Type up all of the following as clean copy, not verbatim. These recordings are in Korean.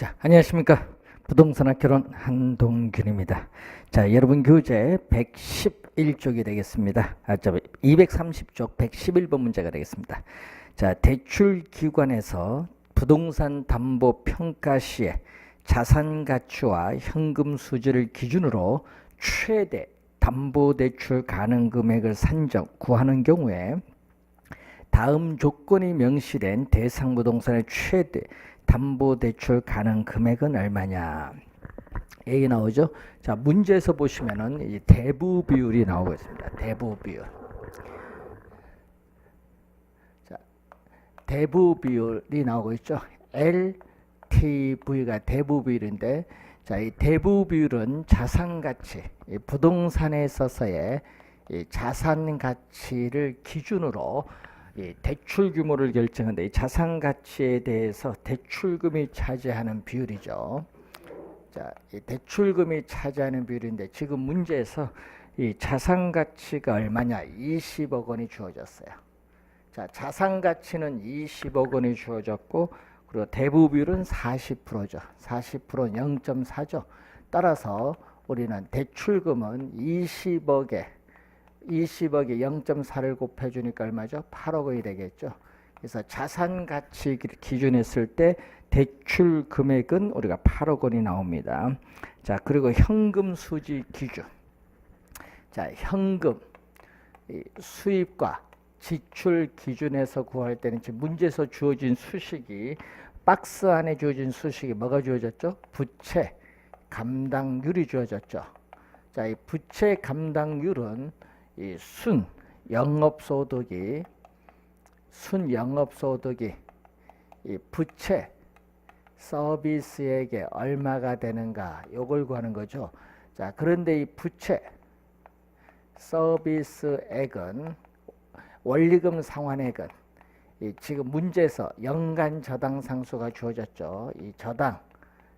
자, 안녕하십니까. 부동산 학개론 한동균입니다. 자, 여러분 교재 111쪽이 되겠습니다. 230쪽 111번 문제가 되겠습니다. 자, 대출기관에서 부동산 담보 평가 시에 자산 가치와 현금 수지를 기준으로 최대 담보대출 가능 금액을 산정, 구하는 경우에 다음 조건이 명시된 대상 부동산의 최대 담보대출 가능 금액은 얼마냐? 여기 나오죠. 자, 문제에서 보시면은 이 대부 비율이 나오고 있습니다. 대부 비율. 자, 대부 비율이 나오고 있죠. LTV가 대부 비율인데, 자, 이 대부 비율은 자산 가치, 이 부동산에 있어서의 이 자산 가치를 기준으로 이 대출 규모를 결정하는데, 이 자산 가치에 대해서 대출금이 차지하는 비율이죠. 자, 이 대출금이 차지하는 비율인데, 지금 문제에서 이 자산 가치가 얼마냐? 20억 원이 주어졌어요. 자, 자산 가치는 20억 원이 주어졌고, 그리고 대부 비율은 40%죠. 40%는 0.4죠. 따라서 우리는 대출금은 20억에 0.4를 곱해주니까 얼마죠? 8억 원이 되겠죠. 그래서 자산 가치 기준했을 때 대출 금액은 우리가 8억 원이 나옵니다. 자, 그리고 현금 수지 기준. 자, 현금 수입과 지출 기준에서 구할 때는 지금 문제에서 주어진 수식이, 박스 안에 주어진 수식이 뭐가 주어졌죠? 부채 감당률이 주어졌죠. 자, 이 부채 감당률은 이 순영업소득이 이 부채 서비스액에 얼마가 되는가, 요걸 구하는 거죠. 자, 그런데 이 부채 서비스액은 원리금 상환액은 이 지금 문제에서 연간 저당 상수가 주어졌죠. 이 저당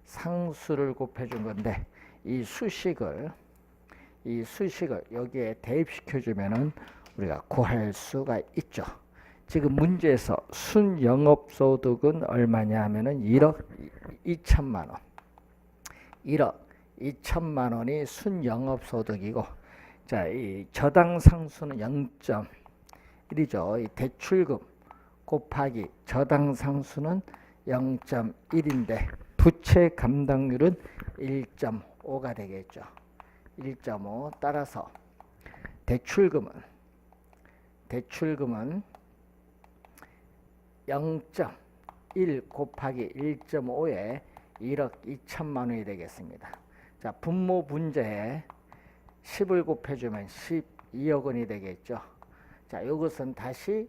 상수를 곱해준 건데, 이 수식을 여기에 대입시켜 주면은 우리가 구할 수가 있죠. 지금 문제에서 순영업소득은 얼마냐 하면은 1억 2천만 원. 1억 2천만 원이 순영업소득이고, 자, 이 저당 상수는 0.1이죠. 이 대출금 곱하기 저당 상수는 0.1인데 부채 감당률은 1.5가 되겠죠. 1.5. 따라서 대출금은 0.1 곱하기 1.5에 1억 2천만 원이 되겠습니다. 자, 분모 분자에 10을 곱해주면 12억 원이 되겠죠. 자, 이것은 다시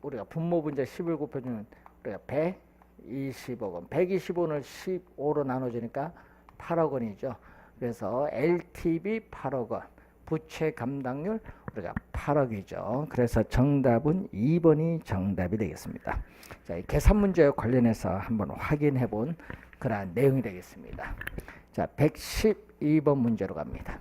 우리가 분모 분자 10을 곱해주면 우리가 120억 원. 120원을 15로 나눠주니까 8억 원이죠. 그래서 LTV 8억 원, 부채 감당률 우리가 8억이죠. 그래서 정답은 2번이 정답이 되겠습니다. 자, 이 계산 문제와 관련해서 한번 확인해 본 그러한 내용이 되겠습니다. 자, 112번 문제로 갑니다.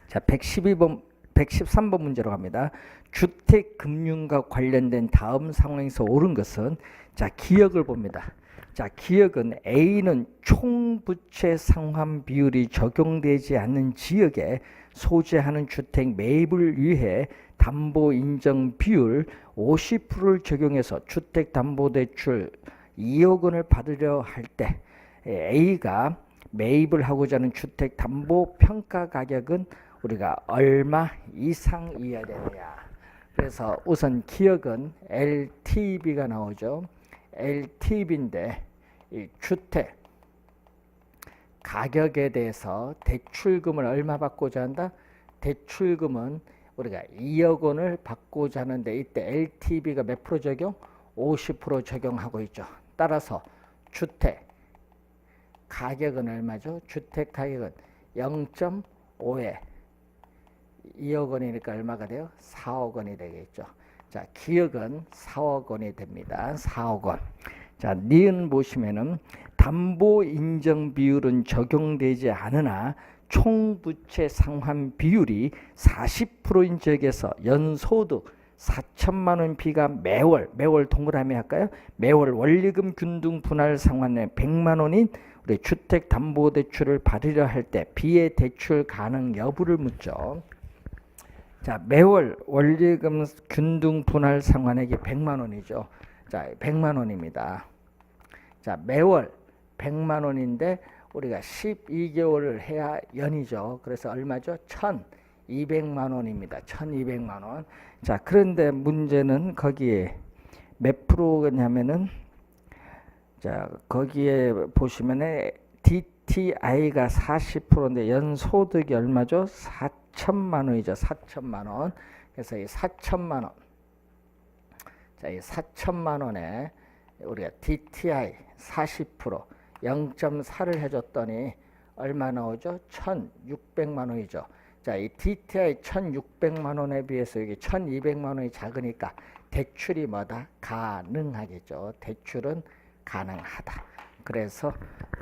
자, 113번 문제로 갑니다. 주택금융과 관련된 다음 상황에서 옳은 것은, 자, 기억을 봅니다. 자, 기억은 A는 총부채 상환 비율이 적용되지 않는 지역에 소재하는 주택 매입을 위해 담보 인정 비율 50%를 적용해서 주택담보대출 2억 원을 받으려 할 때 A가 매입을 하고자 하는 주택담보평가 가격은 우리가 얼마 이상이어야 되느냐. 그래서 우선 기억은 LTV가 나오죠. LTV인데 이 주택 가격에 대해서 대출금을 얼마 받고자 한다? 대출금은 우리가 2억 원을 받고자 하는데, 이때 LTV가 몇 프로 적용? 50% 적용하고 있죠. 따라서 주택 가격은 얼마죠? 주택 가격은 0.5에 2억 원이니까 얼마가 돼요? 4억 원이 되겠죠. 자, 기억은 4억 원이 됩니다. 4억 원. 자, 니은 보시면은 담보 인정 비율은 적용되지 않으나 총부채 상환 비율이 40%인 지역에서 연소득 4천만 원 비가 매월 동그라미 할까요? 매월 원리금 균등 분할 상환에 100만 원인 우리 주택담보대출을 받으려 할 때 B의 대출 가능 여부를 묻죠. 자, 매월 원리금 균등 분할 상환액이 100만 원이죠. 자, 100만 원입니다. 자, 매월 100만 원인데 우리가 12개월을 해야 연이죠. 그래서 얼마죠? 1200만 원입니다. 1200만 원. 자, 그런데 문제는 거기에 몇 프로냐면은 자, 거기에 보시면은 DTI가 40%인데 연소득이 얼마죠? 4천만 원이죠. 4천만 원. 그래서 이 4천만 원. 자, 이 4천만 원에 우리가 DTI 40% 0.4를 해줬더니 얼마 나오죠? 1,600만 원이죠. 자, 이 DTI 1,600만 원에 비해서 여기 1,200만 원이 작으니까 대출이 뭐다? 가능하겠죠. 대출은 가능하다. 그래서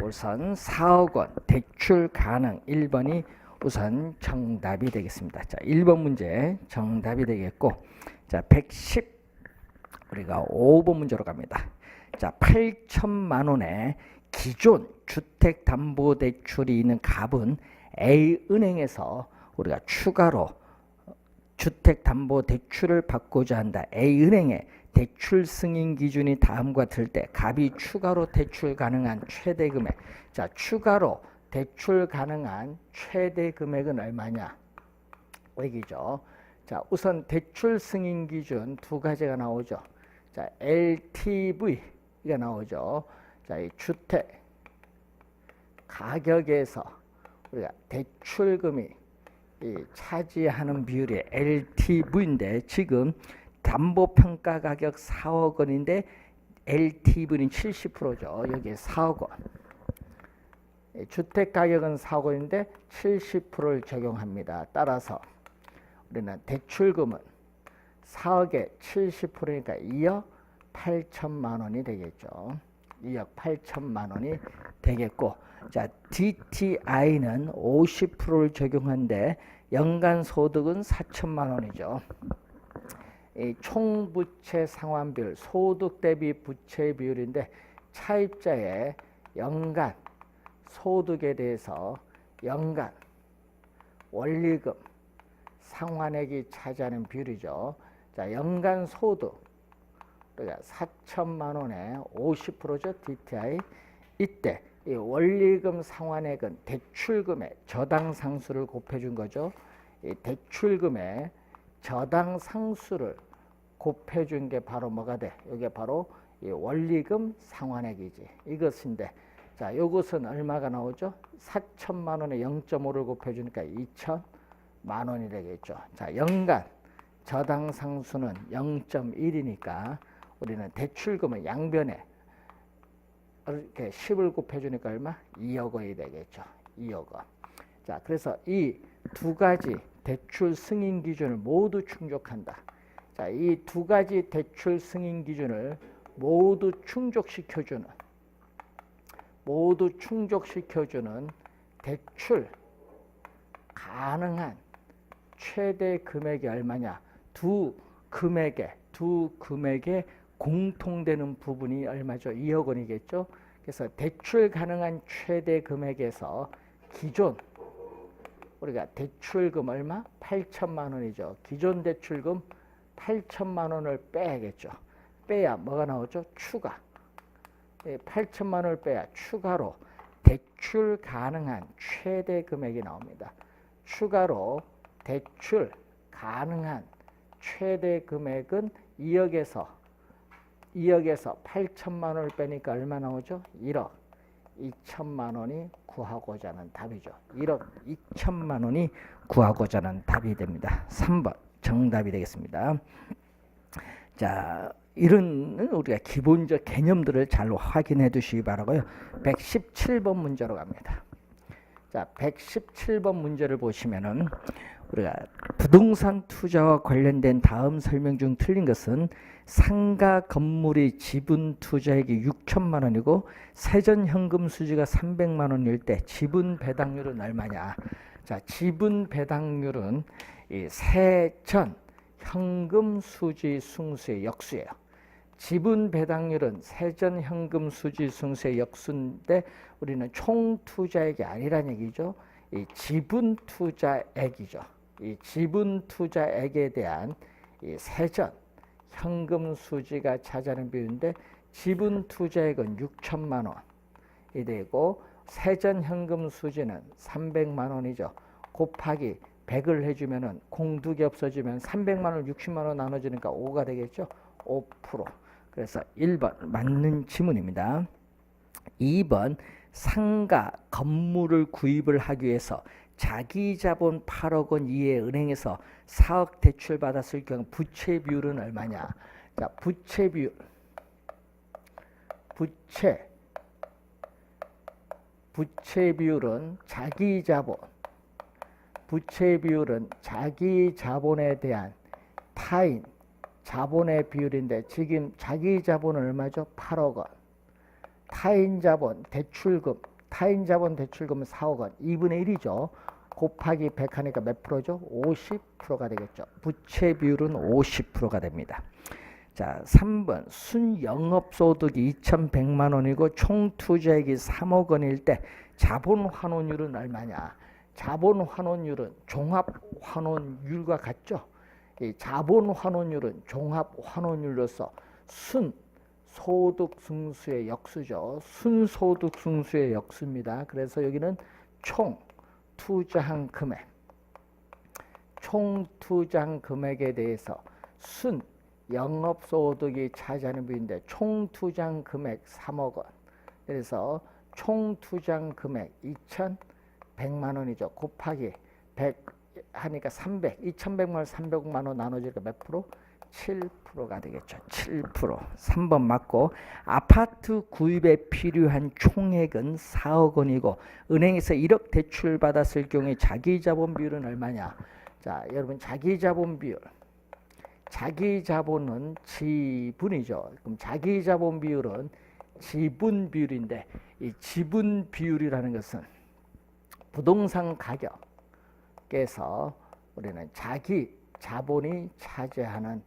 우선 4억 원 대출 가능 1번이 우선 정답이 되겠습니다. 자, 1번 문제 정답이 되겠고, 자, 110 우리가 5번 문제로 갑니다. 자, 8천만 원의 기존 주택담보대출이 있는 갑은 A은행에서 우리가 추가로 주택담보대출을 받고자 한다. A은행의 대출 승인 기준이 다음과 같을 때 갑이 추가로 대출 가능한 최대 금액. 자, 추가로 대출 가능한 최대 금액은 얼마냐? 여기죠. 자, 우선 대출 승인 기준 두 가지가 나오죠. 자, LTV가 나오죠. 자, 이 주택 가격에서 우리가 대출금이 차지하는 비율이 LTV인데 지금 담보평가 가격 4억 원인데 LTV는 70%죠. 여기에 4억 원. 주택 가격은 4억 원인데 70%를 적용합니다. 따라서 우리는 대출금은 4억에 70%니까 2억 8천만 원이 되겠죠. 2억 8천만 원이 되겠고, 자, DTI는 50%를 적용한데 연간 소득은 4천만 원이죠. 이 총부채 상환비율, 소득 대비 부채 비율인데 차입자의 연간 소득에 대해서 연간 원리금 상환액이 차지하는 비율이죠. 자, 연간 소득 우리가 4천만 원에 50%죠. DTI. 이때 이 원리금 상환액은 대출금의 저당 상수를 곱해준 거죠. 이 대출금의 저당 상수를 곱해준 게 바로 뭐가 돼? 이게 바로 이 원리금 상환액이지. 이것인데, 자, 이것은 얼마가 나오죠? 4천만 원에 0.5를 곱해주니까 2천만 원이 되겠죠. 자, 연간 저당 상수는 0.1이니까 우리는 대출금은 양변에 이렇게 10을 곱해주니까 얼마? 2억 원이 되겠죠. 2억 원. 자, 그래서 이 두 가지 대출 승인 기준을 모두 충족한다. 자, 이 두 가지 대출 승인 기준을 모두 충족시켜주는 대출 가능한 최대 금액이 얼마냐? 두 금액의 공통되는 부분이 얼마죠? 2억 원이겠죠. 그래서 대출 가능한 최대 금액에서 기존 우리가 대출금 얼마? 8천만 원이죠. 기존 대출금 8천만 원을 빼야겠죠. 빼야 뭐가 나오죠? 추가. 8천만 원을 빼야 추가로 대출 가능한 최대 금액이 나옵니다. 추가로 대출 가능한 최대 금액은 2억에서 8천만 원을 빼니까 얼마 나오죠? 1억 2천만 원이 구하고자 하는 답이죠. 1억 2천만 원이 구하고자 하는 답이 됩니다. 3번 정답이 되겠습니다. 자, 이런 우리가 기본적 개념들을 잘 확인해 두시기 바라고요. 117번 문제로 갑니다. 자, 117번 문제를 보시면은 우리가 부동산 투자와 관련된 다음 설명 중 틀린 것은 상가 건물의 지분 투자액이 6천만 원이고 세전 현금 수지가 300만 원일 때 지분 배당률은 얼마냐? 자, 지분 배당률은 이 세전 현금 수지 승수의 역수예요. 지분 배당률은 세전 현금 수지 승수의 역수인데 우리는 총 투자액이 아니란 얘기죠. 이 지분 투자액이죠. 이 지분 투자액에 대한 이 세전 현금 수지가 차지하는 비율인데 지분 투자액은 6천만 원이 되고 세전 현금 수지는 300만 원이죠. 곱하기 100을 해주면은 공두개 없어지면 300만 원, 60만 원 나눠지니까 5가 되겠죠. 5%. 그래서 1번 맞는 지문입니다. 2번 상가 건물을 구입을 하기 위해서 자기 자본 8억 원 이하의 은행에서 4억 대출 받았을 경우 부채 비율은 얼마냐? 자, 부채 비율. 부채 비율은 자기 자본. 부채 비율은 자기 자본에 대한 타인 자본의 비율인데 지금 자기 자본은 얼마죠? 8억 원. 타인 자본 대출금, 타인 자본 대출금은 4억 원. 2분의 1이죠. 곱하기 100 하니까 몇 프로죠? 50%가 되겠죠. 부채 비율은 50%가 됩니다. 자, 3번 순영업소득이 2,100만 원이고 총 투자액이 3억 원일 때 자본 환원율은 얼마냐? 자본 환원율은 종합 환원율과 같죠. 이 자본 환원율은 종합 환원율로서 순 소득 승수의 역수죠. 순소득 승수의 역수입니다. 그래서 여기는 총 투자한 금액, 총 투자한 금액에 대해서 순 영업소득이 차지하는 비율인데 총 투자한 금액 3억 원. 그래서 총 투자한 금액 2,100만 원이죠. 곱하기 100 하니까 300, 2,100만 원, 300만 원 나눠지니까 몇 프로? 7%가 되겠죠. 7%. 3번 맞고 아파트 구입에 필요한 총액은 4억 원이고 은행에서 1억 대출 받았을 경우에 자기 자본 비율은 얼마냐? 자, 여러분 자기 자본 비율. 자기 자본은 지분이죠. 그럼 자기 자본 비율은 지분 비율인데 이 지분 비율이라는 것은 부동산 가격에서 우리는 자기 자본이 차지하는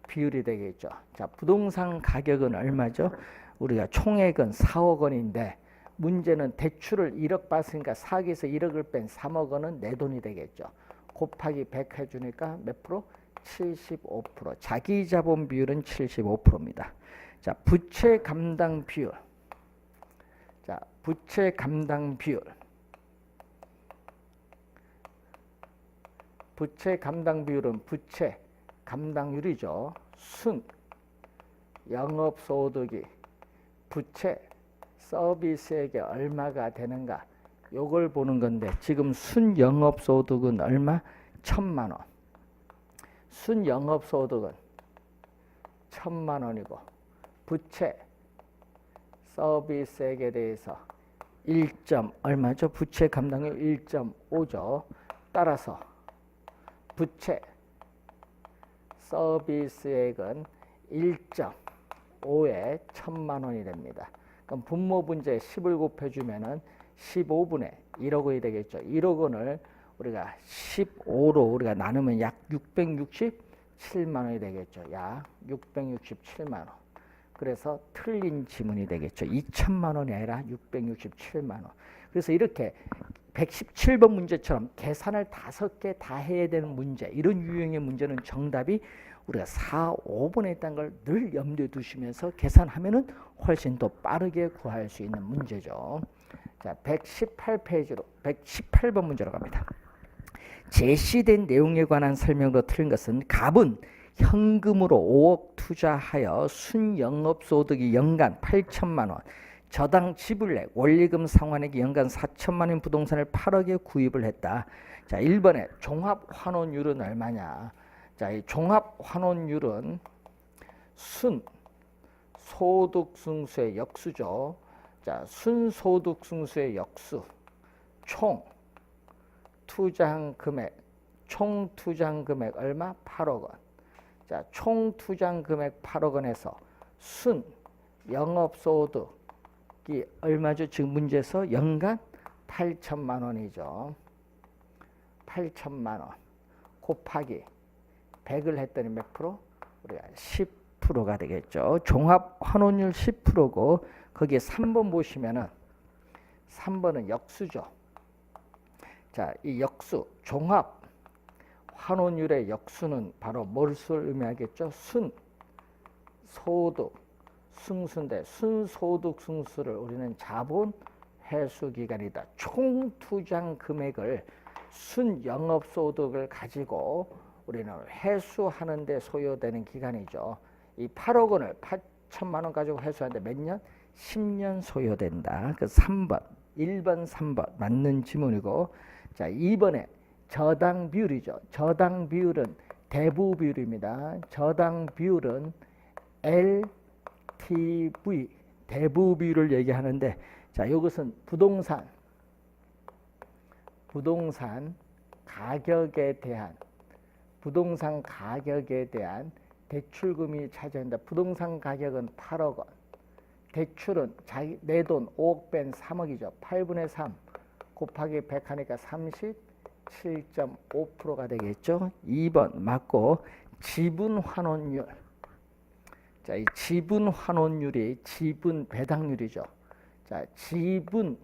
비율이 되겠죠. 자, 부동산 가격은 얼마죠? 우리가 총액은 4억 원인데 문제는 대출을 1억 받으니까 4억에서 1억을 뺀 3억 원은 내 돈이 되겠죠. 곱하기 100 해주니까 몇 프로? 75%. 자기 자본 비율은 75%입니다. 자, 부채 감당 비율. 자, 부채 감당 비율. 부채 감당 비율은 부채 감당률이죠. 순 영업소득이 부채 서비스액에 얼마가 되는가 요걸 보는 건데 지금 순 영업소득은 얼마? 1,000만 원. 순 영업소득은 1,000만 원이고 부채 서비스액에 대해서 1점 얼마죠? 부채 감당률 1.5죠. 따라서 부채 서비스액은 1.5에 1,000만 원이 됩니다. 그럼 분모분자에 10을 곱해주면은 15분의 1억 원이 되겠죠. 1억 원을 우리가 15로 우리가 나누면 약 667만 원이 되겠죠. 약 667만 원. 그래서 틀린 지문이 되겠죠. 2,000만 원이 아니라 667만 원. 그래서 이렇게 117번 문제처럼 계산을 5개 다 해야 되는 문제, 이런 유형의 문제는 정답이 우리가 4, 5번에 있다는 걸 늘 염두에 두시면서 계산하면은 훨씬 더 빠르게 구할 수 있는 문제죠. 자, 118페이지로 118번 문제로 갑니다. 제시된 내용에 관한 설명으로 틀린 것은 갑은 현금으로 5억 투자하여 순영업소득이 연간 8천만 원, 저당 지불액, 원리금 상환액이 연간 4천만 원 부동산을 8억에 구입을 했다. 자, 1번에 종합환원율은 얼마냐? 자, 이 종합환원율은 순 소득승수의 역수죠. 자, 순소득승수의 역수, 총 투자한 금액, 총 투자한 금액 얼마? 8억 원. 자, 총 투자한 금액 8억 원에서 순 영업소득이 얼마죠? 지금 문제에서 연간 8천만 원이죠. 8천만 원 곱하기 100을 했더니 몇 프로? 우리가 10%가 되겠죠. 종합 환원율 10%고 거기에 3번 보시면은 3번은 역수죠. 자, 이 역수 종합 환원율의 역수는 바로 뭘 의미하겠죠? 순, 소득, 승수인데 순소득 승수를 우리는 자본 회수 기간이다. 총 투자 금액을 순 영업소득을 가지고 우리는 회수하는 데 소요되는 기간이죠. 이 8억 원을 8천만 원 가지고 회수하는데 몇 년? 10년 소요된다. 그 3번, 1번, 3번 맞는 지문이고, 자 2번에 저당 비율이죠. 저당 비율은 대부 비율입니다. 저당 비율은 LTV 대부 비율을 얘기하는데, 자 이것은 부동산 가격에 대한 대출금이 차지한다. 부동산 가격은 8억 원. 대출은 내 돈 5억 뺀 3억이죠. 8분의 3 곱하기 100 하니까 37.5%가 되겠죠. 2번 맞고, 지분 환원율. 자, 이 지분 환원율이 지분 배당률이죠. 자, 지분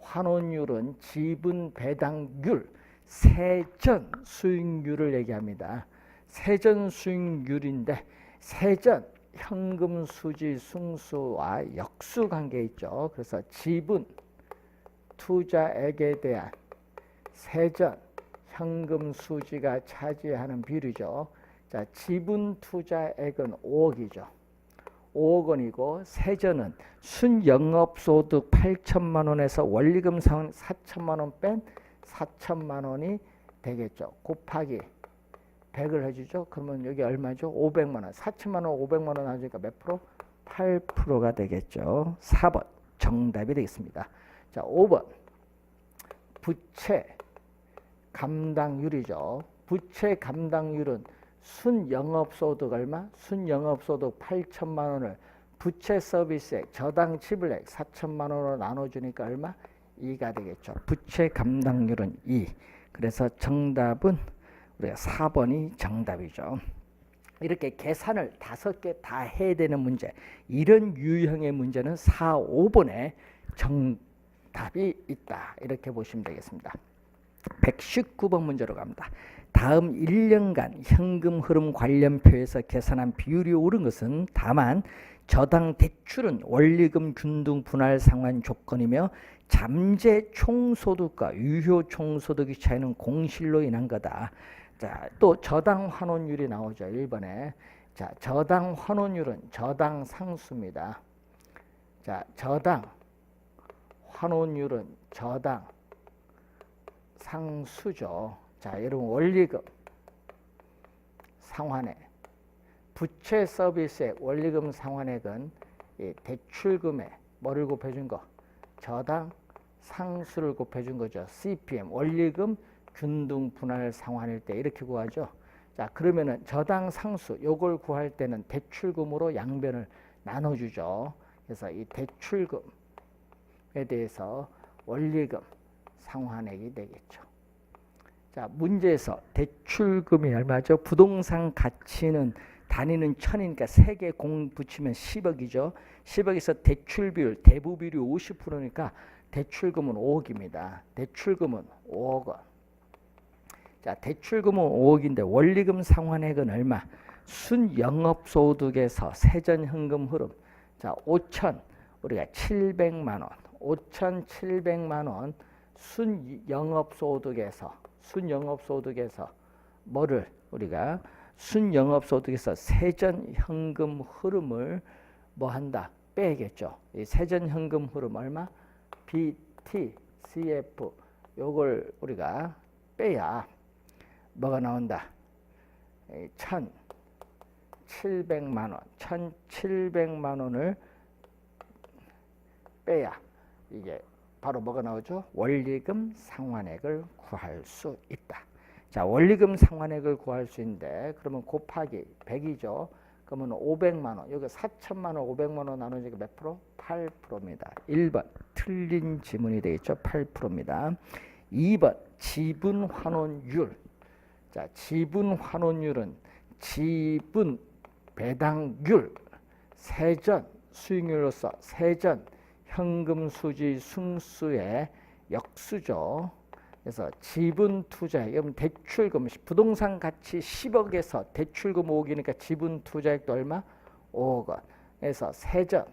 환원율은 지분 배당률, 세전 수익률을 얘기합니다. 세전 수익률인데 세전 현금 수지 승수와 역수 관계 있죠. 그래서 지분 투자액에 대한 세전 현금 수지가 차지하는 비율이죠. 자, 지분 투자액은 5억이죠. 5억 원이고 세전은 순영업소득 8천만 원에서 원리금 4천만 원 뺀 4천만 원이 되겠죠. 곱하기 100을 해주죠. 그러면 여기 얼마죠? 500만 원. 4천만 원 500만 원 하니까 몇 프로? 8%가 되겠죠. 4번 정답이 되겠습니다. 자, 5번 부채 감당률이죠. 부채 감당률은 순영업소득 얼마? 순영업소득 8천만 원을 부채 서비스액, 저당 지불액 4천만 원으로 나눠주니까 얼마? 2가 되겠죠. 부채 감당률은 2. 그래서 정답은 우리가 4번이 정답이죠. 이렇게 계산을 5개 다 해야 되는 문제, 이런 유형의 문제는 4, 5번에 정답이 있다. 이렇게 보시면 되겠습니다. 119번 문제로 갑니다. 다음 1년간 현금 흐름 관련표에서 계산한 비율이 옳은 것은 다만 저당 대출은 원리금 균등 분할 상환 조건이며 잠재 총소득과 유효 총소득의 차이는 공실로 인한 거다. 자, 또 저당 환원율이 나오죠. 1번에. 자, 저당 환원율은 저당 상수입니다. 자, 저당 환원율은 저당 상수죠. 자, 여러분 원리금 상환액, 부채 서비스액, 원리금 상환액은 이 대출금에 뭐를 곱해준 거? 저당 상수를 곱해준 거죠. CPM, 원리금 균등 분할 상환일 때 이렇게 구하죠. 자, 그러면은 저당 상수 요걸 구할 때는 대출금으로 양변을 나눠주죠. 그래서 이 대출금에 대해서 원리금 상환액이 되겠죠. 자, 문제에서 대출금이 얼마죠? 부동산 가치는 단위는 1000이니까 3개 공 붙이면 10억이죠. 10억에서 대출 비율, 대부 비율이 50%니까 대출금은 5억입니다. 대출금은 5억 원. 자, 대출금은 5억인데 원리금 상환액은 얼마? 순영업소득에서 세전현금 흐름. 자, 5천 우리가 700만 원. 5,700만 원 순영업소득에서 뭐를 우리가 순영업소득에서 세전현금 흐름을 뭐 한다? 빼야겠죠. 이 세전현금 흐름 얼마? BT, CF 요걸 우리가 빼야 뭐가 나온다? 1,700만 원. 1,700만 원을 빼야 이게 바로 뭐가 나오죠? 원리금 상환액을 구할 수 있다. 자, 원리금 상환액을 구할 수 있는데 그러면 곱하기 100이죠. 그러면 500만 원. 여기 4천만 원, 500만 원 나누니까 몇 프로? 8%입니다. 1번 틀린 지문이 되겠죠. 8%입니다. 2번 지분 환원율. 자, 지분 환원율은 지분 배당률, 세전, 수익률로서 세전, 현금 수지 승수의 역수죠. 그래서 지분 투자액, 그럼 대출금, 부동산 가치 10억에서 대출금 5억이니까 지분 투자액도 얼마? 5억 원. 그래서 세전,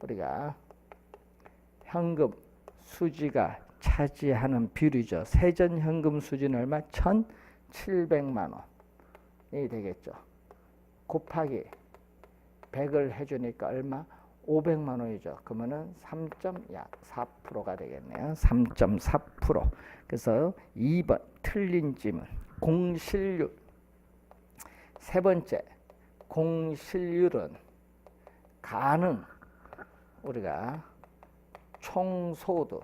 우리가 현금 수지가 차지하는 비율이죠. 세전 현금 수지는 얼마? 1,700만 원이 되겠죠. 곱하기 100을 해주니까 얼마? 500만 원이죠. 그러면은 3.4%가 되겠네요. 3.4%. 그래서 2번 틀린 질문. 공실률. 세 번째, 공실률은 가능, 우리가 총소득.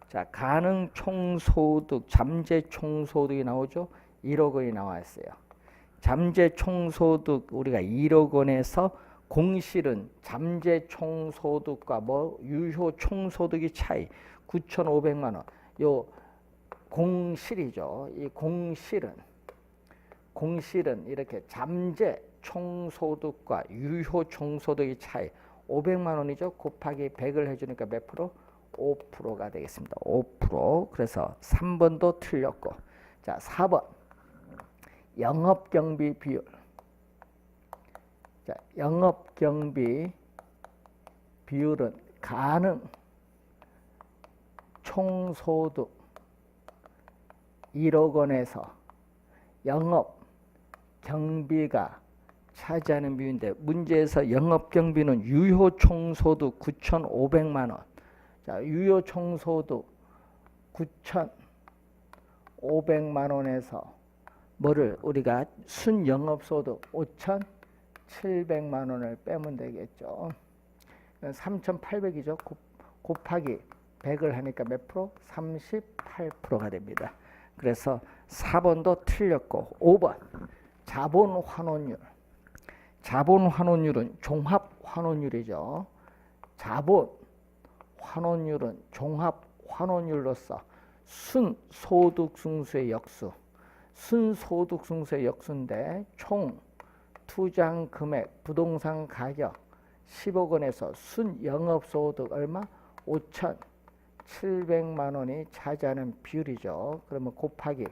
자, 가능 총소득, 잠재 총소득이 나오죠. 1억 원이 나와 있어요. 잠재 총소득 우리가 1억 원에서 공실은 잠재 총소득과 유효 총소득의 차이 9,500만 원. 요 공실이죠. 이 공실은 이렇게 잠재 총소득과 유효 총소득의 차이 500만 원이죠. 곱하기 100을 해주니까 몇 프로? 5%가 되겠습니다. 5%. 그래서 3번도 틀렸고. 자, 4번. 영업경비 비율. 자, 영업경비 비율은 가능 총소득 1억 원에서 영업경비가 차지하는 비율인데 문제에서 영업경비는 유효 총소득 9,500만 원. 자, 유효 총소득 9,500만 원에서 뭐를 우리가 순영업소득 5,700만 원을 빼면 되겠죠. 3,800이죠. 곱하기 100을 하니까 몇 프로? 38%가 됩니다. 그래서 4번도 틀렸고 5번 자본환원율. 자본환원율은 종합환원율이죠. 자본환원율은 종합환원율로서 순소득승수의 역수. 순소득승수의 역수인데 총 투자한 금액, 부동산 가격 10억 원에서 순영업소득 얼마? 5,700만 원이 차지하는 비율이죠. 그러면 곱하기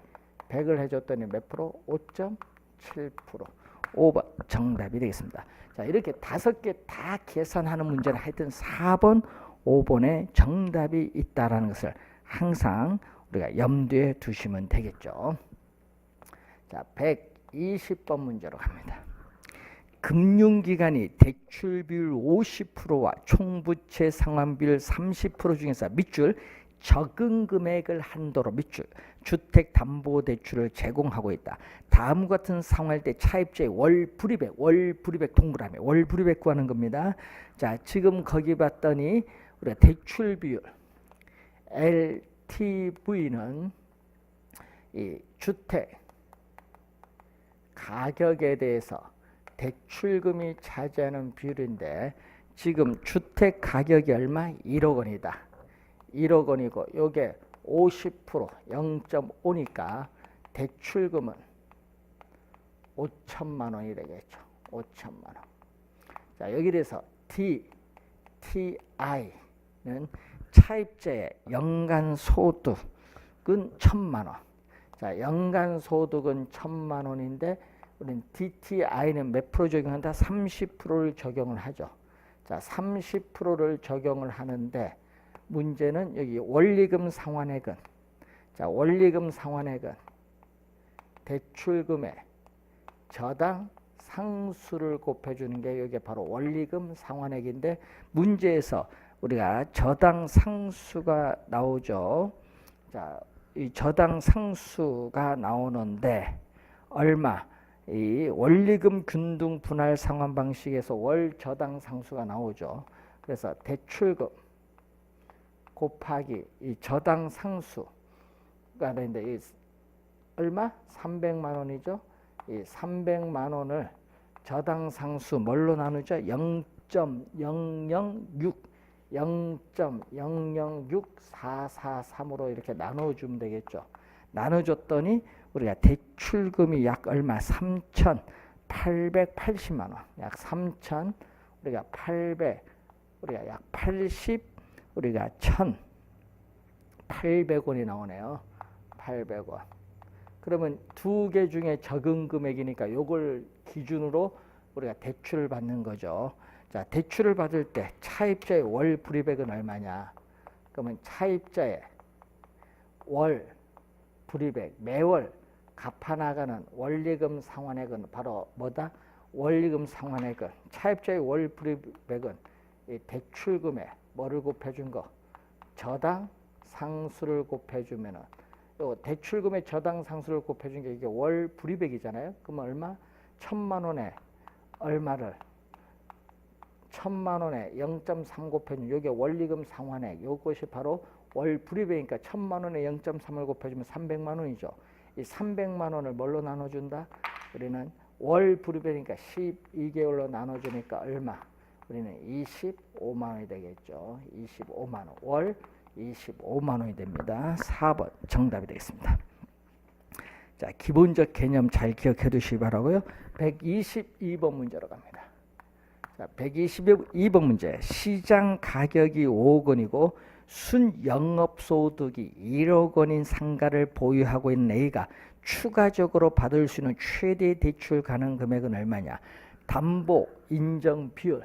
100을 해줬더니 몇 프로? 5.7%. 5번 정답이 되겠습니다. 자, 이렇게 5개 다 계산하는 문제는 하여튼 4번, 5번에 정답이 있다라는 것을 항상 우리가 염두에 두시면 되겠죠. 자, 120번 문제로 갑니다. 금융기관이 대출 비율 50%와 총부채 상환 비율 30% 중에서 밑줄 적은 금액을 한도로 밑줄 주택담보대출을 제공하고 있다. 다음과 같은 상환할 때 차입자의 월불이백 동그라미 월불이백 구하는 겁니다. 자, 지금 거기 봤더니 우리가 대출 비율 LTV는 이 주택 가격에 대해서 대출금이 차지하는 비율인데 지금 주택 가격이 얼마? 1억 원이다. 1억 원이고 요게 50% 0.5니까 대출금은 5천만 원이 되겠죠. 5천만 원. 자, 여기 대해서 DTI는 차입자의 연간 소득은 1,000만 원. 자, 연간 소득은 1,000만 원인데 우리는 DTI는 몇 프로 적용한다? 30%를 적용을 하죠. 자, 30%를 적용을 하는데 문제는 여기 원리금 상환액은 자, 원리금 상환액은 대출금의 저당 상수를 곱해주는 게 이게 바로 원리금 상환액인데 문제에서 우리가 저당 상수가 나오죠. 자, 이 저당 상수가 나오는데 얼마? 이 원리금 균등 분할 상환 방식에서 월 저당 상수가 나오죠. 그래서 대출금 곱하기 이 저당 상수가 되는데 이 얼마? 300만 원이죠. 이 300만 원을 저당 상수 뭘로 나누죠? 0.006443으로 이렇게 나눠주면 되겠죠. 나눠줬더니 우리가 대출금이 약 얼마? 3,800 880만 원, 약 3천, 우리가 800, 우리가 약 80, 우리가 1,800원이 나오네요. 800원. 그러면 두 개 중에 적은 금액이니까 요걸 기준으로 우리가 대출을 받는 거죠. 자, 대출을 받을 때 차입자의 월 불이백은 얼마냐? 그러면 차입자의 월 불이백, 매월 갚아나가는 원리금 상환액은 바로 뭐다? 원리금 상환액은 차입자의 월 불이백은 이 대출금에 뭐를 곱해준 거? 저당 상수를 곱해주면은 요 대출금의 저당 상수를 곱해준 게 이게 월 불이백이잖아요. 그러면 얼마? 1,000만 원에 얼마를? 1,000만 원에 0.3 곱해주면 요게 원리금 상환액. 요것이 바로 월 불이백이니까 1,000만 원에 0.3을 곱해주면 300만 원이죠. 이 300만 원을 뭘로 나눠준다? 우리는 월 불이백이니까 12개월로 나눠주니까 얼마? 우리는 25만 원이 되겠죠. 25만 원. 월 25만 원이 됩니다. 4번 정답이 되겠습니다. 자, 기본적 개념 잘 기억해 두시기 바라고요. 122번 문제로 갑니다. 자, 122번 문제. 시장 가격이 5억 원이고 순 영업소득이 1억 원인 상가를 보유하고 있는 A가 추가적으로 받을 수 있는 최대 대출 가능 금액은 얼마냐? 담보 인정 비율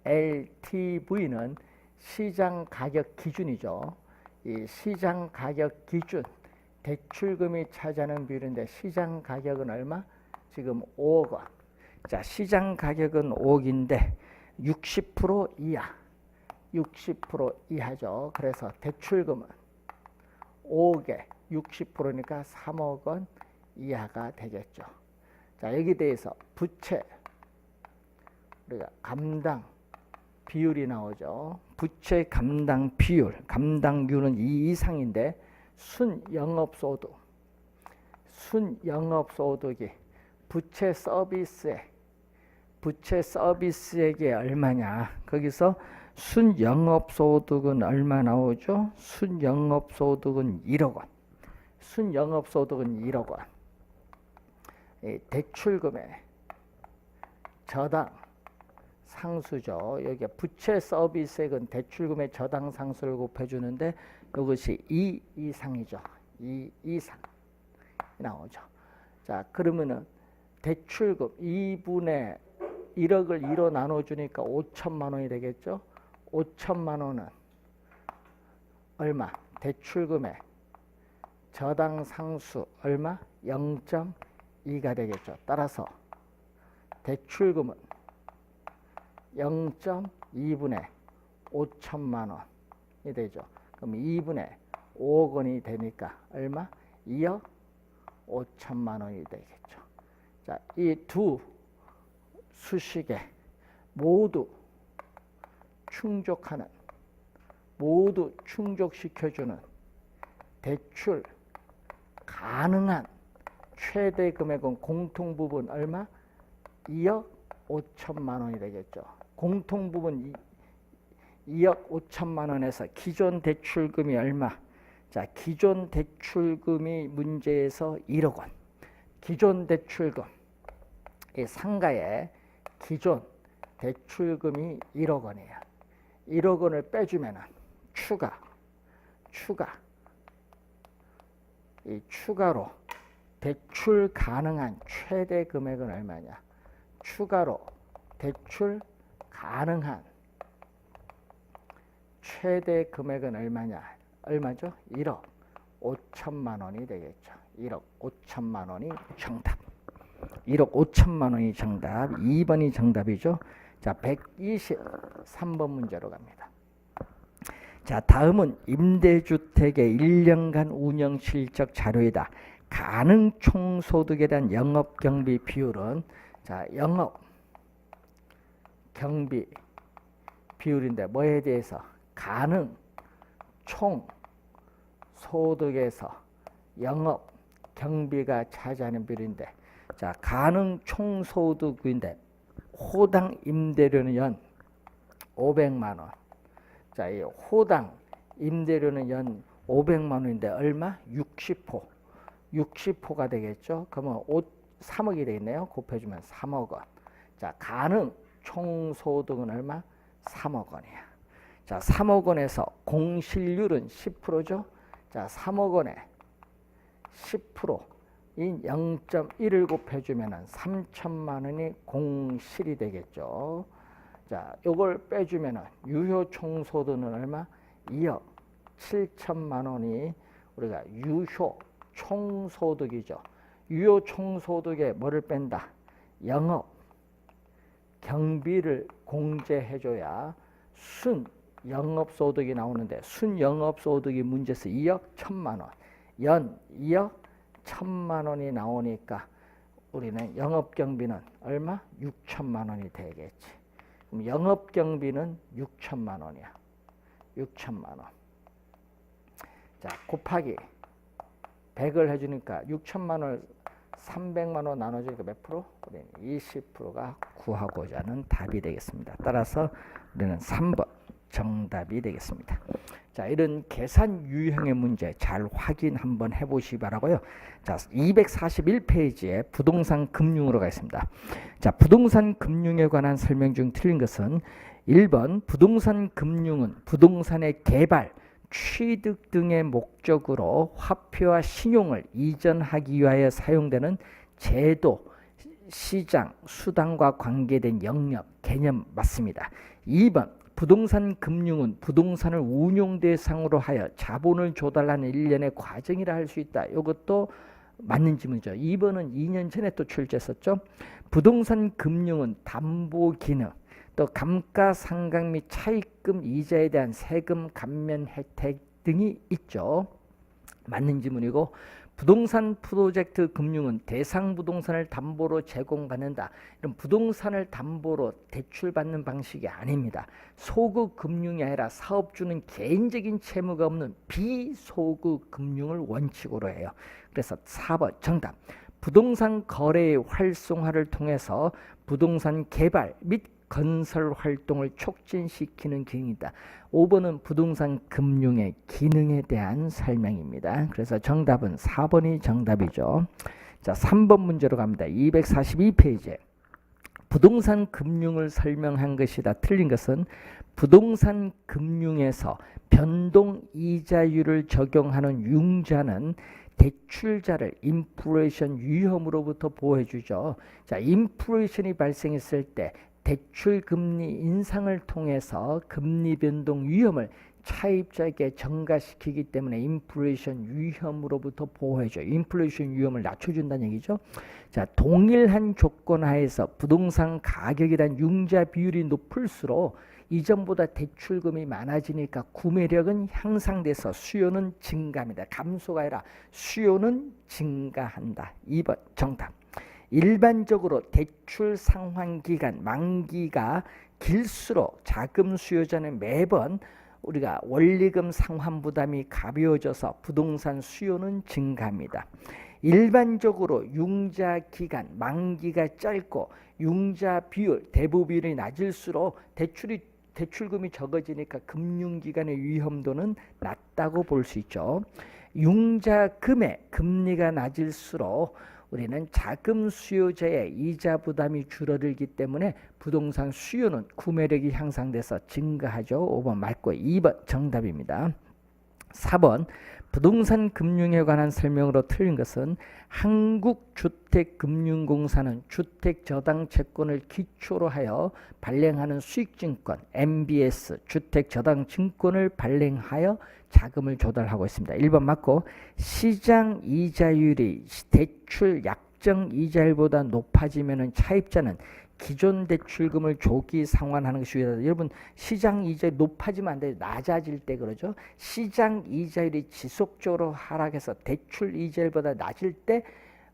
LTV는 시장 가격 기준이죠. 이 시장 가격 기준 대출금이 차지하는 비율인데 시장 가격은 얼마? 지금 5억 원. 자, 시장 가격은 5억인데 60% 이하. 60% 이하죠. 그래서 대출금은 5억에 60%니까 3억 원 이하가 되겠죠. 자, 여기 대해서 부채 우리가 감당 비율이 나오죠. 부채 감당 비율, 감당률은 2 이상인데 순영업소득, 순영업소득이 부채 서비스액이 얼마냐? 거기서 순영업소득은 얼마 나오죠? 순영업소득은 1억 원. 순영업소득은 1억 원. 대출금의 저당 상수죠. 여기 부채 서비스액은 대출금의 저당 상수를 곱해주는데 이것이 2 이상이죠. 2 이상 나오죠. 자, 그러면은 대출금 2분의 1억을 2로 나눠주니까 5천만 원이 되겠죠. 5천만 원은 얼마? 대출금의 저당 상수 얼마? 0.2가 되겠죠. 따라서 대출금은 0.2분의 5천만 원이 되죠. 그럼 2분의 5억 원이 되니까 얼마? 2억 5천만 원이 되겠죠. 자, 이 두 수식에 모두 충족하는, 모두 충족시켜주는 대출 가능한 최대 금액은 공통부분 얼마? 2억 5천만 원이 되겠죠. 공통부분 2억 5천만 원에서 기존 대출금이 얼마? 자, 기존 대출금이 문제에서 1억 원. 기존 대출금, 이 상가의 기존 대출금이 1억 원이에요. 1억 원을 빼주면은 추가로 대출 가능한 최대 금액은 얼마냐? 추가로 대출 가능한 최대 금액은 얼마냐? 얼마죠? 1억 5천만 원이 되겠죠. 1억 5천만 원이 정답. 1억 5천만 원이 정답. 2번이 정답이죠. 자, 123번 문제로 갑니다. 자, 다음은 임대주택의 1년간 운영 실적 자료이다. 가능 총소득에 대한 영업경비 비율은, 자, 영업경비 비율인데 뭐에 대해서? 가능 총소득에서 영업경비가 차지하는 비율인데, 자, 가능 총소득인데 호당 임대료는 연 500만 원. 자, 이 호당 임대료는 연 500만 원인데 얼마? 60%. 60%가 되겠죠. 그러면 3억이 되겠네요. 곱해주면 3억 원. 자, 가능 총소득은 얼마? 3억 원이야. 자, 3억 원에서 공실률은 10%죠. 자, 3억 원에 10%인 0.1을 곱해주면 3천만 원이 공실이 되겠죠. 자, 요걸 빼주면 유효 총소득은 얼마? 2억 7천만 원이 우리가 유효 총소득이죠. 유효 총소득에 뭐를 뺀다? 영업 경비를 공제해줘야 순 영업소득이 나오는데 순 영업소득이 문제에서 2억 1천만 원, 연 2억 1천만 원이 나오니까 우리는 영업경비는 얼마? 6천만 원이 되겠지. 그럼 영업경비는 6천만 원이야. 6천만 원. 자, 곱하기 100을 해주니까 6천만 원을 300만 원 나눠주니까 몇 프로? 우리는 20%가 구하고자 하는 답이 되겠습니다. 따라서 우리는 3번 정답이 되겠습니다. 자, 이런 계산 유형의 문제 잘 확인 한번 해보시기 바라고요. 자, 241페이지에 부동산 금융으로 가겠습니다. 자, 부동산 금융에 관한 설명 중 틀린 것은 1번 부동산 금융은 부동산의 개발, 취득 등의 목적으로 화폐와 신용을 이전하기 위하여 사용되는 제도, 시장, 수단과 관계된 영역, 개념 맞습니다. 2번 부동산 금융은 부동산을 운용 대상으로 하여 자본을 조달하는 일련의 과정이라 할 수 있다. 이것도 맞는 질문이죠. 2번은 2년 전에 또 출제했었죠. 부동산 금융은 담보 기능, 또 감가상각 및 차입금 이자에 대한 세금 감면 혜택 등이 있죠. 맞는 질문이고, 부동산 프로젝트 금융은 대상 부동산을 담보로 제공받는다. 이런 부동산을 담보로 대출받는 방식이 아닙니다. 소극 금융이 아니라 사업주는 개인적인 채무가 없는 비소극 금융을 원칙으로 해요. 그래서 4번 정답. 부동산 거래의 활성화를 통해서 부동산 개발 및 건설 활동을 촉진시키는 기능이다. 5번은 부동산 금융의 기능에 대한 설명입니다. 그래서 정답은 4번이 정답이죠. 자, 3번 문제로 갑니다. 242페이지에 부동산 금융을 설명한 것이다. 틀린 것은 부동산 금융에서 변동 이자율을 적용하는 융자는 대출자를 인플레이션 위험으로부터 보호해주죠. 자, 인플레이션이 발생했을 때 대출 금리 인상을 통해서 금리 변동 위험을 차입자에게 전가시키기 때문에 인플레이션 위험으로부터 보호해줘. 인플레이션 위험을 낮춰준다는 얘기죠. 자, 동일한 조건 하에서 부동산 가격이란 융자 비율이 높을수록 이전보다 대출금이 많아지니까 구매력은 향상돼서 수요는 증가합니다. 감소가 아니라 수요는 증가한다. 2번 정답. 일반적으로 대출 상환기간 만기가 길수록 자금 수요자는 매번 우리가 원리금 상환 부담이 가벼워져서 부동산 수요는 증가합니다. 일반적으로 융자 기간 만기가 짧고 융자 비율 대부 비율이 낮을수록 대출금이 적어지니까 금융기관의 위험도는 낮다고 볼 수 있죠. 융자금의 금리가 낮을수록 우리는 자금 수요자의 이자 부담이 줄어들기 때문에 부동산 수요는 구매력이 향상돼서 증가하죠. 5번 맞고 2번 정답입니다. 4번 부동산 금융에 관한 설명으로 틀린 것은 한국주택금융공사는 주택저당채권을 기초로 하여 발행하는 수익증권 MBS 주택저당증권을 발행하여 자금을 조달하고 있습니다. 1번 맞고 시장 이자율이 대출 약정 이자율보다 높아지면 차입자는 기존 대출금을 조기 상환하는 것이 유리하다. 여러분 시장 이자율이 높아지면 안 돼요. 낮아질 때 그러죠. 시장 이자율이 지속적으로 하락해서 대출 이자율보다 낮을 때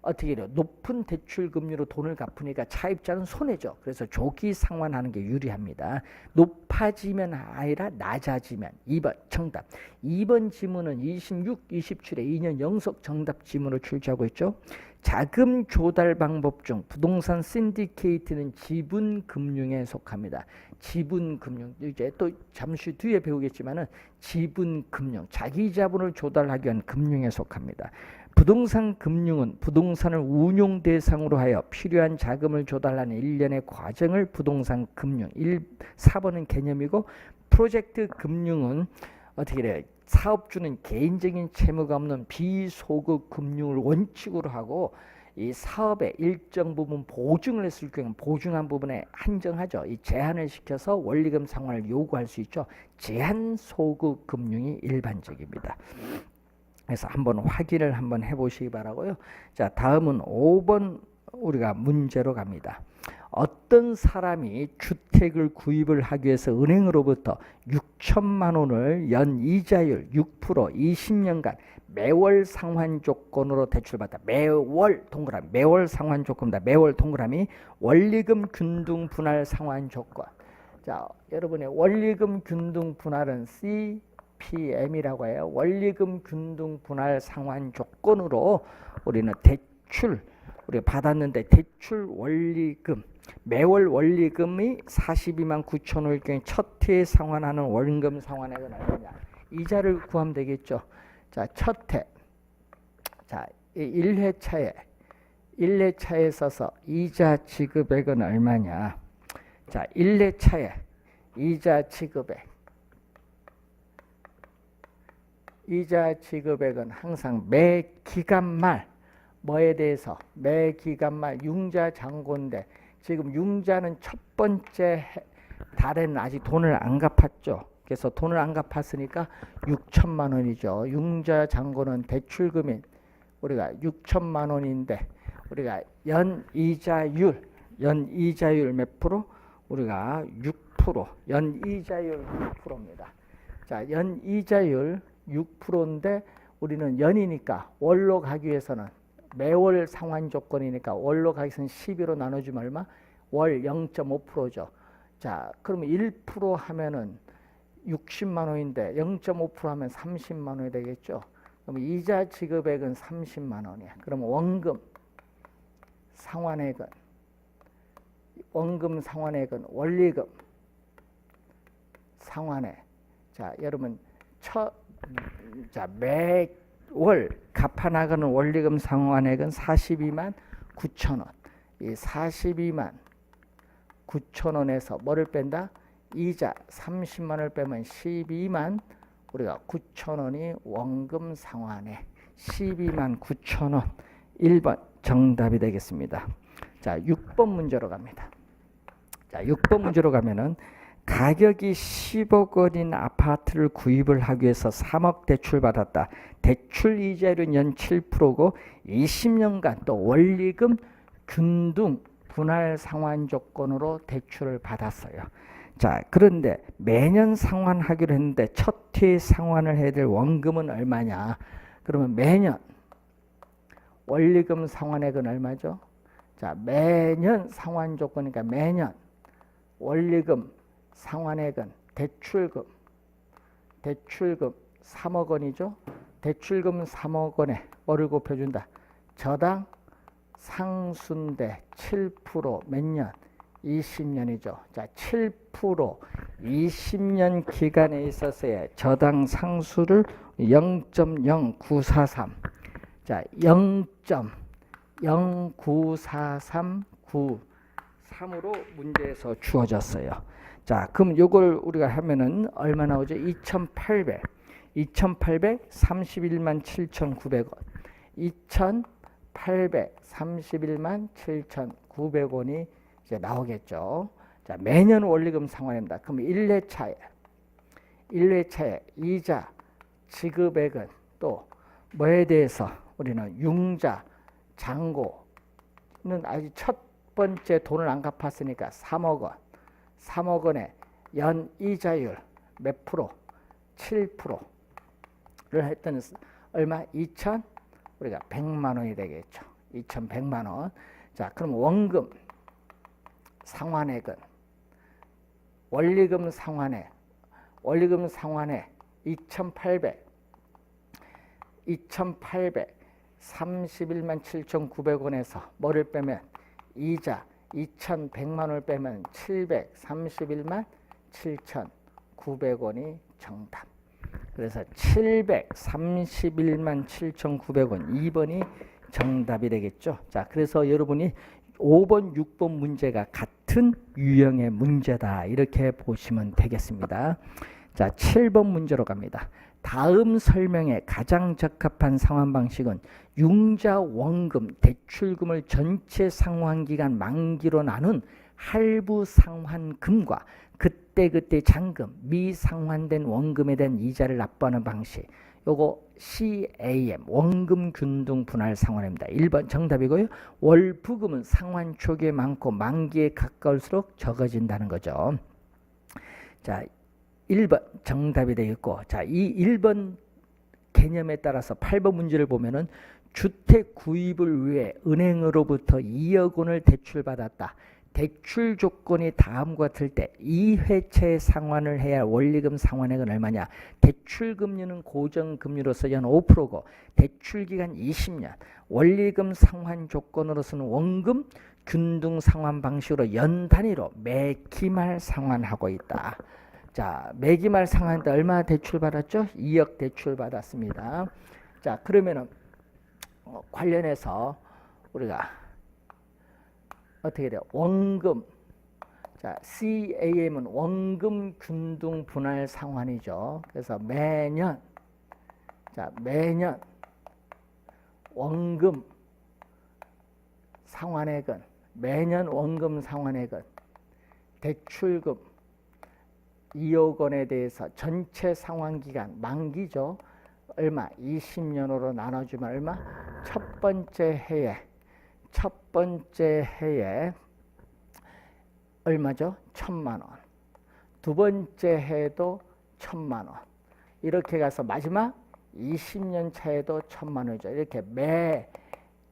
어떻게 해요? 높은 대출 금리로 돈을 갚으니까 차입자는 손해죠. 그래서 조기 상환하는 게 유리합니다. 높아지면 아니라 낮아지면. 2번 정답. 2번 지문은 26, 27에 2년 연속 정답 지문을 출제하고 있죠. 자금 조달 방법 중 부동산 신디케이트는 지분금융에 속합니다. 지분금융 이제 또 잠시 뒤에 배우겠지만은 지분금융 자기 자본을 조달하기 위한 금융에 속합니다. 부동산 금융은 부동산을 운용 대상으로 하여 필요한 자금을 조달하는 일련의 과정을 부동산 금융 4번은 개념이고, 프로젝트 금융은 어떻게 돼요? 사업주는 개인적인 채무가 없는 비소급 금융을 원칙으로 하고, 이 사업의 일정 부분 보증을 했을 경우 보증한 부분에 한정하죠. 이 제한을 시켜서 원리금 상환을 요구할 수 있죠. 제한 소급 금융이 일반적입니다. 그래서 한번 확인을 한번 해보시기 바라고요. 자, 다음은 5번 우리가 문제로 갑니다. 어떤 사람이 주택을 구입을 하기 위해서 은행으로부터 6천만 원을 연 이자율 6% 20년간 매월 상환 조건으로 대출받다. 매월 동그라미, 매월 상환 조건이다. 매월 동그라미, 원리금 균등 분할 상환 조건. 자, 여러분의 원리금 균등 분할은 CPM이라고 해요. 원리금 균등 분할 상환 조건으로 우리는 대출, 우리가 받았는데 대출 원리금, 매월 원리금이 42만 9천 원일 경우 첫 해에 상환하는 원금 상환액은 얼마냐? 이자를 구하면 되겠죠. 자, 첫 해. 자, 1회차에 있어서 이자 지급액은 얼마냐? 자, 1회차에 이자 지급액은 항상 매 기간 말 뭐에 대해서 매 기간 말 융자 잔고인데, 지금 융자는 첫 번째 달에는 아직 돈을 안 갚았죠. 그래서 돈을 안 갚았으니까 6천만 원이죠. 융자 잔고는 대출금인 우리가 6천만 원인데, 우리가 연이자율 몇 프로? 우리가 6%, 연이자율 6%입니다. 자, 연이자율 6%인데 우리는 연이니까 월로 가기 위해서는 매월 상환 조건이니까 월로 가기 위해서는 12로 나눠주면 얼마? 월 0.5%죠. 자, 그러면 1% 하면은 60만 원인데 0.5% 하면 30만 원이 되겠죠. 그럼 이자 지급액은 30만 원이야. 그럼 원금 상환액은 원리금 상환액. 자, 여러분 매월 갚아나가는 원리금 상환액은 42만 9천 원. 이 42만 9천 원에서 뭐를 뺀다? 이자 30만 원을 빼면 12만 우리가 9천 원이 원금 상환액. 12만 9천 원. 1번 정답이 되겠습니다. 자, 6번 문제로 갑니다. 자, 6번 문제로 가면은 가격이 10억 원인 아파트를 구입을 하기 위해서 3억 대출 받았다. 대출 이자율은 연 7%고 20년간 또 원리금 균등 분할 상환 조건으로 대출을 받았어요. 자, 그런데 매년 상환하기로 했는데 첫 해 상환을 해야 될 원금은 얼마냐? 그러면 매년 원리금 상환액은 얼마죠? 자, 매년 상환 조건이니까 매년 원리금 상환액은 대출금 3억 원이죠. 대출금 3억 원에 뭐를 곱해준다? 저당 상수인데 7% 몇 년? 20년이죠. 자, 7% 20년 기간에 있어서의 저당 상수를 0.0943. 자, 0.09439 문제에서 주어졌어요. 자, 그럼 요걸 우리가 하면은 얼마 나오죠? 2,831만 7,900원. 2,831만 7,900원이 이제 나오겠죠. 자, 매년 원리금 상환입니다. 그럼 1회차에 이자 지급액은 또 뭐에 대해서 우리는 융자 잔고는 아직 첫 번째 돈을 안 갚았으니까 3억 원. 3억 원에 연 이자율 몇 프로? 7%를 했더니 얼마? 우리가 100만 원이 되겠죠. 2,100만 원. 자, 그럼 원금 상환액은 원리금 상환액 2,831만 7,900원에서 뭐를 빼면 이자 2,100만 원을 빼면 731만 7,900원이 정답. 그래서 731만 7,900원 2번이 정답이 되겠죠. 자, 그래서 여러분이 5번, 6번 문제가 같은 유형의 문제다. 이렇게 보시면 되겠습니다. 자, 7번 문제로 갑니다. 다음 설명에 가장 적합한 상환 방식은 융자 원금 대출금을 전체 상환기간 만기로 나눈 할부 상환금과 그때 잔금 미상환된 원금에 대한 이자를 납부하는 방식. 요거 CAM 원금 균등 분할 상환입니다. 1번 정답이고요. 월부금은 상환 초기에 많고 만기에 가까울수록 적어진다는 거죠. 자, 1번 정답이 되겠고, 자, 이 1번 개념에 따라서 8번 문제를 보면은 주택 구입을 위해 은행으로부터 2억 원을 대출받았다. 대출 조건이 다음과 같을 때 2회차에 상환을 해야 할 원리금 상환액은 얼마냐? 대출 금리는 고정금리로서 연 5%고 대출 기간 20년, 원리금 상환 조건으로서는 원금 균등 상환 방식으로 연 단위로 매기말 상환하고 있다. 자, 매기말 상환 때 얼마 대출 받았죠? 2억 대출 받았습니다. 자, 그러면은 관련해서 우리가 어떻게 돼요? 원금. 자, CAM은 원금 균등 분할 상환이죠. 그래서 매년 원금 상환액은 대출금 2억 원에 대해서 전체 상환기간 만기죠. 얼마? 20년으로 나눠주면 얼마? 첫 번째 해에 얼마죠? 1,000만 원. 두 번째 해도 1,000만 원. 이렇게 가서 마지막 20년 차에도 1,000만 원이죠. 이렇게 매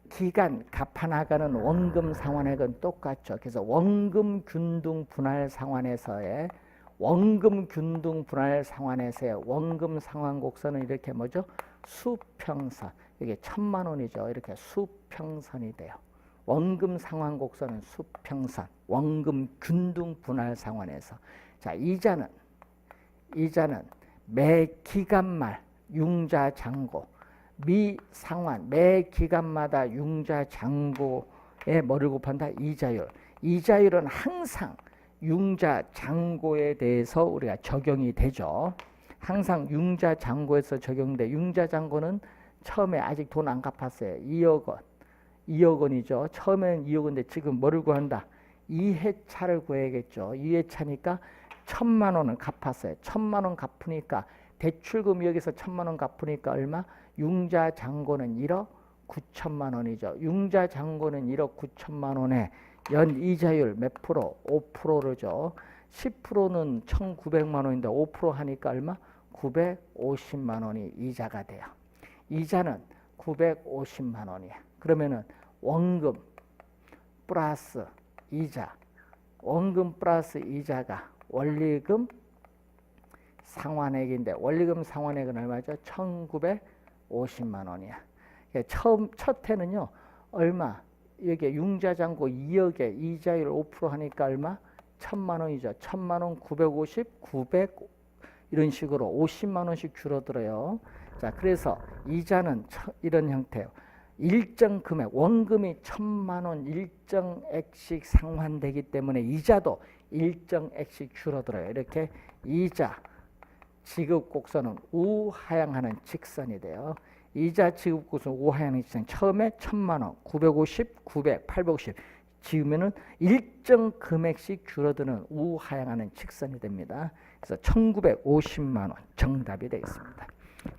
기간 갚아나가는 원금 상환액은 똑같죠. 그래서 원금 균등 분할 상환에서의 원금 상환 곡선은 이렇게 뭐죠? 수평선. 이게 1,000만 원이죠. 이렇게 수평선이 돼요. 원금 상환 곡선은 수평선, 원금 균등 분할 상환에서. 자, 이자는 매 기간 말 융자 잔고, 미상환 매 기간마다 융자 잔고에 뭐를 곱한다? 이자율은 항상 융자 잔고에 대해서 우리가 적용이 되죠. 항상 융자 잔고에서 적용돼. 융자 잔고는 처음에 아직 돈 안 갚았어요. 2억 원이죠. 처음엔 2억 원인데 지금 뭐를 구한다? 2회차를 구해야겠죠. 2회차니까 1,000만 원은 갚았어요. 1,000만 원 갚으니까 대출금 여기서 1,000만 원 갚으니까 얼마? 융자 잔고는 1억 9천만 원이죠. 융자 잔고는 1억 9천만 원에 연 이자율 몇 프로? 5%죠. 10%는 1,900만 원인데 5% 하니까 얼마? 950만 원이 이자가 돼요. 이자는 950만 원이야. 그러면은 원금 플러스 이자, 원금 플러스 이자가 원리금 상환액인데 원리금 상환액은 얼마죠? 1,950만 원이야. 첫 해는요 얼마? 여기 융자잔고 2억에 이자율 5% 하니까 얼마? 1,000만 원이죠. 1,000만 원 950, 900 이런 식으로 50만 원씩 줄어들어요. 자, 그래서 이자는 이런 형태예요. 일정 금액, 원금이 1,000만 원 일정액씩 상환되기 때문에 이자도 일정액씩 줄어들어요. 이렇게 이자 지급 곡선은 우하향하는 직선이 돼요. 이자 지급 곡선 우하향하는 직선. 처음에 1,000만 원, 950, 900, 850 지으면은 일정 금액씩 줄어드는 우하향하는 직선이 됩니다. 그래서 1,950만 원 정답이 되겠습니다.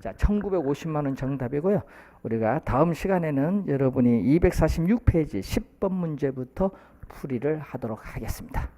자, 1,950만 원 정답이고요. 우리가 다음 시간에는 여러분이 246페이지 10번 문제부터 풀이를 하도록 하겠습니다.